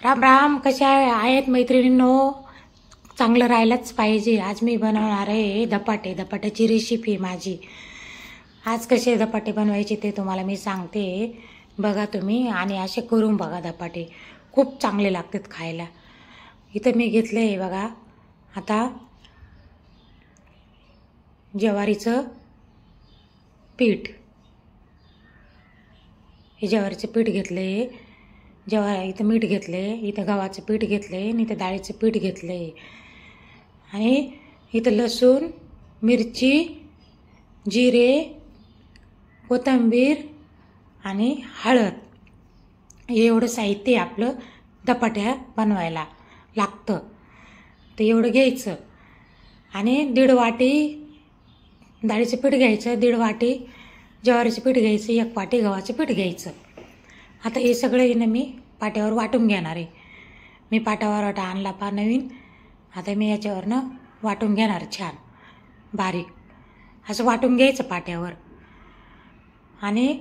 राम राम. कशा आहेत मैत्रिणींनो? चांगलं राहायलाच पाहिजे. आज मी बनवणार आहे धपाटे. धपाट्याची रेसिपी माझी. आज कसे धपाटे बनवायचे ते तुम्हाला मी सांगते, बघा तुम्ही आणि असे करून बघा. धपाटे खूप चांगले लागतात खायला. इथं मी घेतलं आहे बघा आता ज्वारीचं पीठ. हे ज्वारीचं पीठ घेतलं आहे. इथं मीठ घेतलं आहे, इथं गव्हाचं पीठ घेतलं आहे आणि इथं डाळीचं पीठ घेतलं आहे. आणि इथं लसूण, मिरची, जिरे, कोथिंबीर आणि हळद हे एवढं साहित्य आपलं धपाट्या बनवायला लागतं. तर एवढं घ्यायचं आणि 1.5 वाटी डाळीचं पीठ घ्यायचं, 1.5 वाटी ज्वारीचं पीठ घ्यायचं, 1 वाटी गव्हाचं पीठ घ्यायचं. आता हे सगळं ना मी पाट्यावर वाटून घेणार आहे. मी पाट्यावर आणला पा नवीन. आता मी याच्यावरनं वाटून घेणार छान बारीक असं वाटून घ्यायचं पाट्यावर. आणि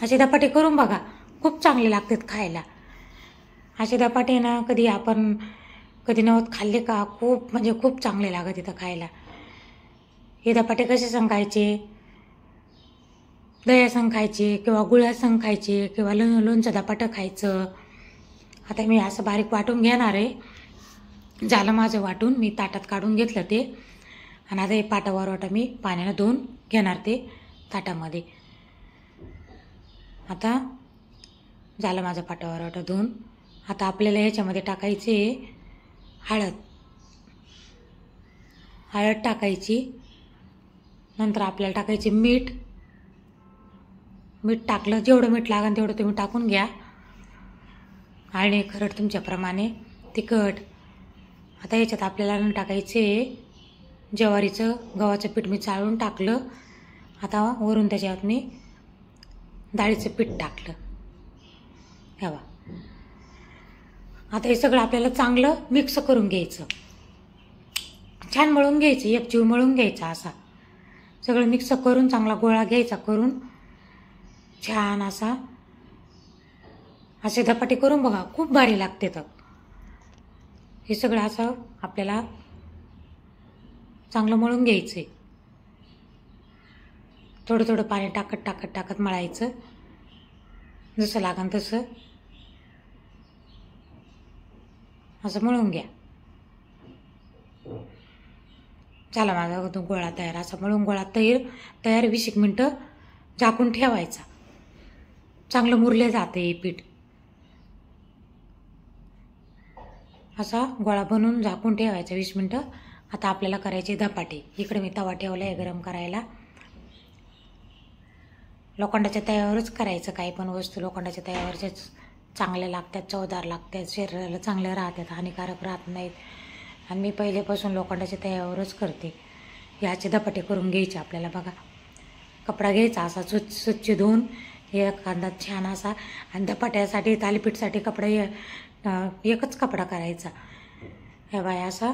असे धपाटे करून बघा, खूप चांगले लागतात खायला. असे धपाटे ना कधी नव्हत खाल्ले का? खूप चांगले लागत इथं खायला. हे धपाटे कसे खायचे? दह्यासंग खायचे किंवा गुळासंग खायचे किंवा लोणचं धपाटं खायचं. आता मी असं बारीक वाटून घेणार आहे. झालं माझं वाटून, मी ताटात काढून घेतलं ते. आणि आता हे पाटावर मी पाण्यानं धुवून घेणार ते ताटामध्ये. आता झालं माझं पाटावर धुवून. आता आपल्याला ह्याच्यामध्ये टाकायचे हळद टाकायची. नंतर आपल्याला टाकायचे मीठ टाकलं. जेवढं मीठ लागेल तेवढं तुम्ही टाकून घ्या. आणि खरड तुमच्याप्रमाणे तिखट. आता याच्यात आपल्याला टाकायचे गव्हाचं पीठ मी चाळून टाकलं. आता वरून त्याच्यात मी डाळीचं पीठ टाकलं. हवा आता हे सगळं आपल्याला चांगलं मिक्स करून घ्यायचं. छान मळून घ्यायचं, एकजीव मळून घ्यायचा. असा सगळं मिक्स करून चांगला गोळा घ्यायचा करून छान असा. असे धपाटे करून बघा, खूप भारी लागते. तर हे सगळं असं आपल्याला चांगलं मळून घ्यायचं आहे. थोडं थोडं पाणी टाकत मळायचं, जसं लागेल तसं असं मळून घ्या. चला माझा गोळा तयार. असा मळून गोळा तयार 20 मिनटं झाकून ठेवायचा. चांगलं मुरले जाते हे पीठ. असा गोळा बनवून झाकून ठेवायचा 20 मिनटं. आता आपल्याला करायचे धपाटे. इकडे मी तवा ठेवला आहे गरम करायला. लोखंडाच्या तव्यावरच करायचं. काही पण वस्तू लोखंडाच्या तव्यावरच्याच चांगल्या लागतात, चवदार लागतात, शरीराला चांगल्या राहतात, हानिकारक राहत नाहीत. आणि मी पहिलेपासून लोखंडाच्या तव्यावरच करते. याचे धपाटे करून घ्यायचे आपल्याला. बघा, कपडा घ्यायचा असा स्वच्छ धुवून एखादा छान असा. आणि धपाट्यासाठी थालीपीठसाठी कपडा एकच कपडा करायचा. हे बाय असा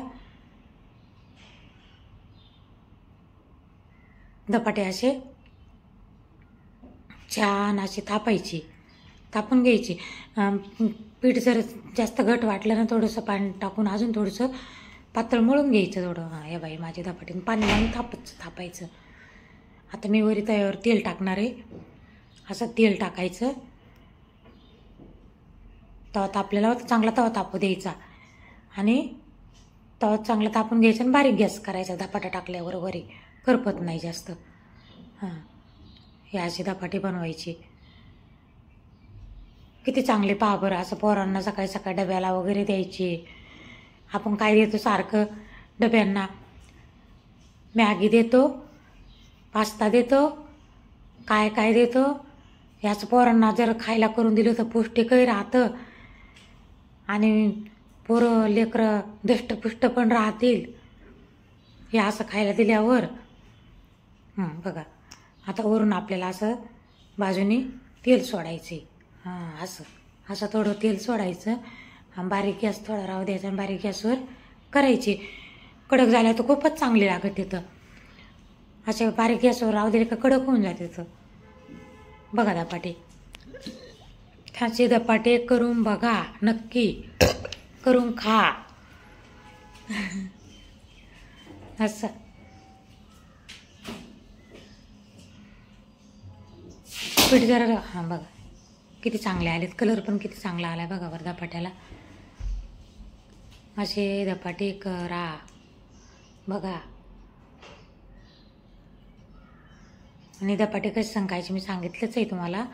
धपाटे असे छान असे थापून घ्यायची. पीठ जर जास्त घट वाटलं ना, थोडंसं पाणी टाकून अजून थोडंसं पातळ मळून घ्यायचं थोडं. हे बाई माझे धपाटे पाणी लावून थापायचं. आता मी वरी तव्यावर तेल टाकणार आहे. असं तेल टाकायचं. तवा तापलेला चांगला तवा तापू द्यायचा. आणि तवा चांगला तापून घ्यायचा आणि बारीक गॅस करायचा. धपाटा टाकल्यावर वरी करपत नाही जास्त. हे असे धपाटे बनवायचे. किती चांगले पहा बरं. असं पोरांना सकाळी सकाळी डब्याला वगैरे द्यायचे. आपण काय देतो सारखं डब्यांना? मॅगी देतो, पास्ता देतो, काय देतो. याचं पोरांना जर खायला करून दिलं तर पौष्टिकही राहतं आणि पोरं लेकरं दष्टपुष्ट पण राहतील हे असं खायला दिल्यावर. बघा, आता वरून आपल्याला असं बाजूने तेल सोडायचे. असं थोडं तेल सोडायचं. बारीक गॅस थोडा राहू द्यायचा आणि बारीक गॅसवर करायची. कडक झाल्या तर खूपच चांगली लागत तिथं. अशा बारीक गॅसवर राहू दिले का कडक होऊन जाते. तिथं बघा धपाटे. असे धपाटे करून बघा, नक्की करून खा. असं पीठ जरा हां बघा किती चांगले आलेत, कलर पण किती चांगला आलाय बघा बरं धपाट्याला. असे धपाटे करा बघा. आणि धपाटे कसे संखायचे मी सांगितलंच आहे तुम्हाला.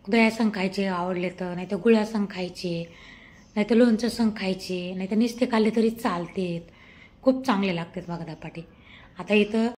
दह्या संखायचे आवडले तर, नाही तर गुळा संखायचे, नाही तर लोणचं संखायचे, नाही तर नुसते खाल्ले तरी चालतेत. खूप चांगले लागतात बघा धपाटे. आता इथं